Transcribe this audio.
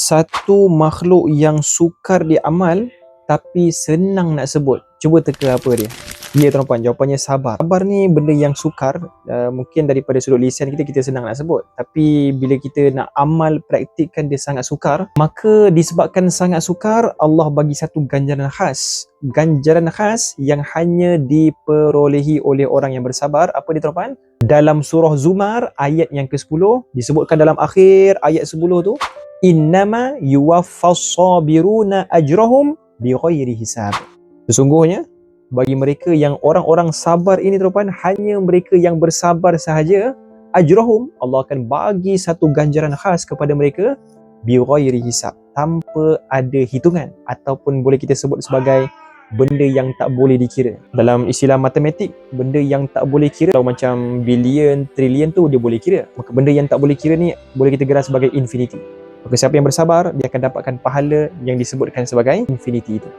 Satu makhluk yang sukar diamal tapi senang nak sebut. Cuba teka apa dia? Ya tuan-puan, jawapannya sabar. Sabar ni benda yang sukar, mungkin daripada sudut lisan kita senang nak sebut. Tapi bila kita nak amal, praktikkan dia sangat sukar. Maka disebabkan sangat sukar, Allah bagi satu ganjaran khas. Ganjaran khas yang hanya diperolehi oleh orang yang bersabar. Apa dia tuan-puan? Dalam surah Zumar ayat yang ke-10 disebutkan dalam akhir ayat 10 tu, innama yuwaffas sabiruna ajrahum bighairi hisab. Sesungguhnya bagi mereka yang orang-orang sabar ini tuan-puan, hanya mereka yang bersabar sahaja, ajrahum, Allah akan bagi satu ganjaran khas kepada mereka bighairi hisab, tanpa ada hitungan, ataupun boleh kita sebut sebagai benda yang tak boleh dikira. Dalam istilah matematik, benda yang tak boleh kira, atau macam bilion, trilion tu dia boleh kira. Maka benda yang tak boleh kira ni boleh kita gerak sebagai infinity. Maka siapa yang bersabar, dia akan dapatkan pahala yang disebutkan sebagai infinity itu.